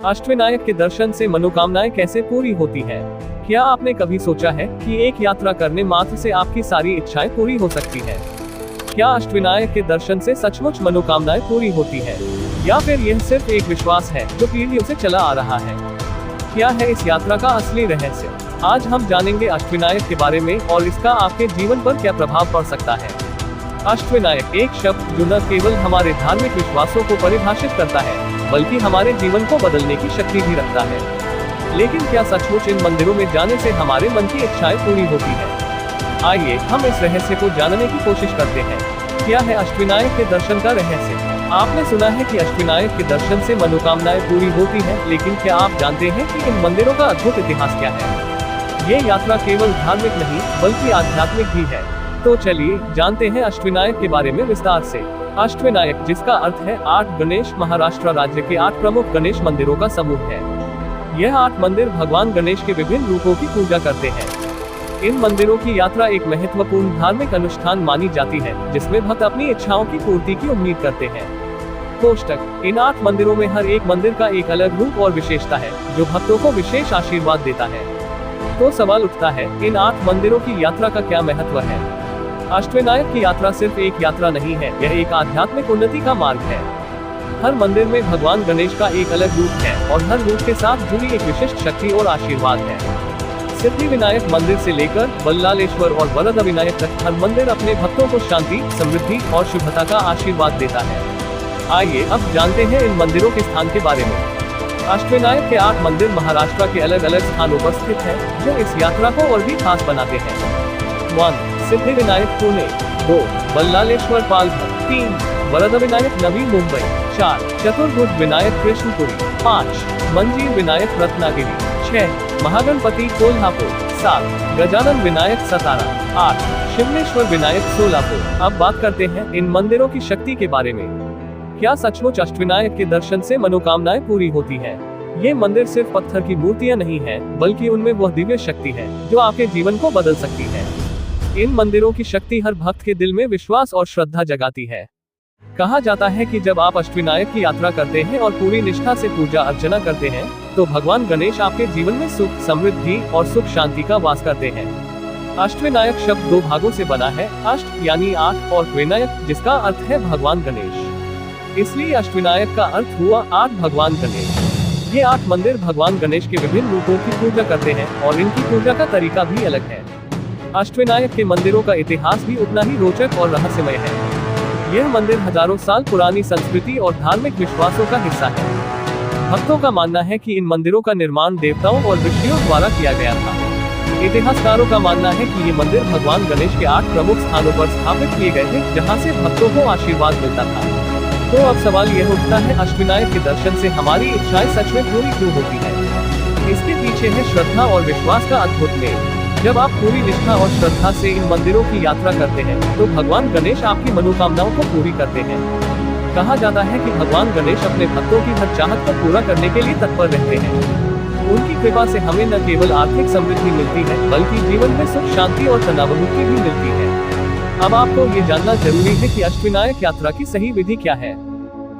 अष्टविनायक के दर्शन से मनोकामनाएं कैसे पूरी होती है? क्या आपने कभी सोचा है कि एक यात्रा करने मात्र से आपकी सारी इच्छाएं पूरी हो सकती है? क्या अष्टविनायक के दर्शन से सचमुच मनोकामनाएं पूरी होती है, या फिर यह सिर्फ एक विश्वास है जो पीढ़ियों से चला आ रहा है? क्या है इस यात्रा का असली रहस्य? आज हम जानेंगे अष्टविनायक के बारे में और इसका आपके जीवन पर क्या प्रभाव पड़ सकता है। अष्टविनायक एक शब्द जो न केवल हमारे धार्मिक विश्वासों को परिभाषित करता है, बल्कि हमारे जीवन को बदलने की शक्ति भी रखता है। लेकिन क्या सचमुच इन मंदिरों में जाने से हमारे मन की इच्छाएं पूरी होती है? आइए हम इस रहस्य को जानने की कोशिश करते हैं। क्या है अष्टविनायक के दर्शन का रहस्य? आपने सुना है कि अष्टविनायक के दर्शन से मनोकामनाएं पूरी होती हैं, लेकिन क्या आप जानते हैं कि इन मंदिरों का अद्भुत इतिहास क्या है? ये यात्रा केवल धार्मिक नहीं बल्कि आध्यात्मिक भी है। तो चलिए जानते हैं अष्टविनायक के बारे में विस्तार से। अष्टविनायक, जिसका अर्थ है 8 गणेश, महाराष्ट्र राज्य के 8 प्रमुख गणेश मंदिरों का समूह है। यह 8 मंदिर भगवान गणेश के विभिन्न रूपों की पूजा करते हैं। इन मंदिरों की यात्रा एक महत्वपूर्ण धार्मिक अनुष्ठान मानी जाती है, जिसमें भक्त अपनी इच्छाओं की पूर्ति की उम्मीद करते हैं। कोष्टक, इन 8 मंदिरों में हर एक मंदिर का एक अलग रूप और विशेषता है, जो भक्तों को विशेष आशीर्वाद देता है। तो सवाल उठता है, इन 8 मंदिरों की यात्रा का क्या महत्व है? अष्टविनायक की यात्रा सिर्फ एक यात्रा नहीं है, यह एक आध्यात्मिक उन्नति का मार्ग है। हर मंदिर में भगवान गणेश का एक अलग रूप है और हर रूप के साथ जुड़ी एक विशिष्ट शक्ति और आशीर्वाद है। सिद्धिविनायक मंदिर से लेकर बल्लालेश्वर और वरद विनायक तक हर मंदिर अपने भक्तों को शांति, समृद्धि और शुभता का आशीर्वाद देता है। आइए अब जानते हैं इन मंदिरों के स्थान के बारे में। अष्टविनायक के 8 मंदिर महाराष्ट्र के अलग अलग स्थानों पर स्थित हैं, जो इस यात्रा को और भी खास बनाते हैं। 1. सिद्धिविनायक पुणे। 2. बल्लालेश्वर पालघर। 3. वरदविनायक नवी मुंबई। 4. चतुर्भुज विनायक कृष्णपुरी। 5. मंजीर विनायक रत्नागिरी। 6. महागणपति कोल्हापुर। 7. गजानन विनायक सतारा। 8. शिवनेश्वर विनायक सोलापुर। अब बात करते हैं इन मंदिरों की शक्ति के बारे में। क्या सचमुच अष्टविनायक के दर्शन से मनोकामनाएं पूरी होती है? ये मंदिर सिर्फ पत्थर की मूर्तियां नहीं है, बल्कि उनमें वह दिव्य शक्ति है जो आपके जीवन को बदल सकती है। इन मंदिरों की शक्ति हर भक्त के दिल में विश्वास और श्रद्धा जगाती है। कहा जाता है कि जब आप अष्टविनायक की यात्रा करते हैं और पूरी निष्ठा से पूजा अर्चना करते हैं, तो भगवान गणेश आपके जीवन में सुख, समृद्धि और सुख शांति का वास करते हैं। अष्टविनायक शब्द 2 भागों से बना है, अष्ट यानी 8 और विनायक, जिसका अर्थ है भगवान गणेश। इसलिए अष्टविनायक का अर्थ हुआ 8 भगवान गणेश। ये 8 मंदिर भगवान गणेश के विभिन्न रूपों की पूजा करते हैं और इनकी पूजा का तरीका भी अलग है। अष्टविनायक के मंदिरों का इतिहास भी उतना ही रोचक और रहस्यमय है। यह मंदिर हजारों साल पुरानी संस्कृति और धार्मिक विश्वासों का हिस्सा है। भक्तों का मानना है कि इन मंदिरों का निर्माण देवताओं और ऋषियों द्वारा किया गया था। इतिहासकारों का मानना है कि ये मंदिर भगवान गणेश के 8 प्रमुख स्थानों पर स्थापित किए गए थे, जहाँ से भक्तों को आशीर्वाद मिलता था। तो अब सवाल यह उठता है, अष्टविनायक के दर्शन से हमारी इच्छाएं सच में पूरी क्यों होती है? इसके पीछे है श्रद्धा और विश्वास का अद्भुत मेल। जब आप पूरी निष्ठा और श्रद्धा से इन मंदिरों की यात्रा करते हैं, तो भगवान गणेश आपकी मनोकामनाओं को पूरी करते हैं। कहा जाता है कि भगवान गणेश अपने भक्तों की हर चाहत को पूरा करने के लिए तत्पर रहते हैं। उनकी कृपा से हमें न केवल आर्थिक समृद्धि मिलती है, बल्कि जीवन में सुख, शांति और तनावमुक्ति भी मिलती है। अब आपको ये जानना जरूरी है कि अष्टविनायक यात्रा की सही विधि क्या है।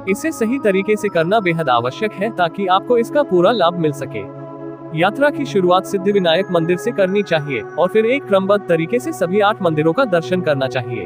इसे सही तरीके से करना बेहद आवश्यक है, ताकि आपको इसका पूरा लाभ मिल सके। यात्रा की शुरुआत सिद्धिविनायक मंदिर से करनी चाहिए और फिर एक क्रमबद्ध तरीके से सभी 8 मंदिरों का दर्शन करना चाहिए।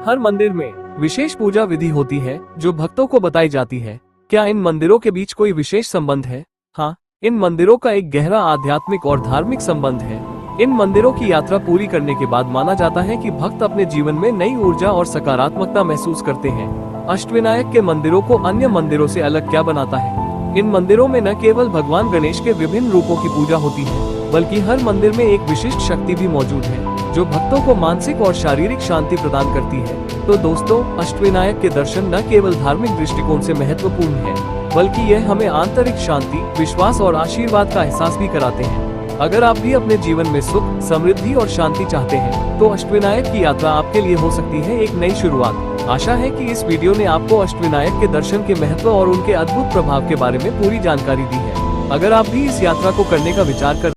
हर मंदिर में विशेष पूजा विधि होती है, जो भक्तों को बताई जाती है। क्या इन मंदिरों के बीच कोई विशेष संबंध है? हाँ, इन मंदिरों का एक गहरा आध्यात्मिक और धार्मिक संबंध है। इन मंदिरों की यात्रा पूरी करने के बाद माना जाता है कि भक्त अपने जीवन में नई ऊर्जा और सकारात्मकता महसूस करते हैं। अष्टविनायक के मंदिरों को अन्य मंदिरों से अलग क्या बनाता है? इन मंदिरों में न केवल भगवान गणेश के विभिन्न रूपों की पूजा होती है, बल्कि हर मंदिर में एक विशिष्ट शक्ति भी मौजूद है, जो भक्तों को मानसिक और शारीरिक शांति प्रदान करती है। तो दोस्तों, अष्टविनायक के दर्शन न केवल धार्मिक दृष्टिकोण से महत्वपूर्ण है, बल्कि यह हमें आंतरिक शांति, विश्वास और आशीर्वाद का एहसास भी कराते हैं। अगर आप भी अपने जीवन में सुख, समृद्धि और शांति चाहते हैं, तो अष्टविनायक की यात्रा आपके लिए हो सकती है एक नई शुरुआत। आशा है कि इस वीडियो ने आपको अष्टविनायक के दर्शन के महत्व और उनके अद्भुत प्रभाव के बारे में पूरी जानकारी दी है। अगर आप भी इस यात्रा को करने का विचार कर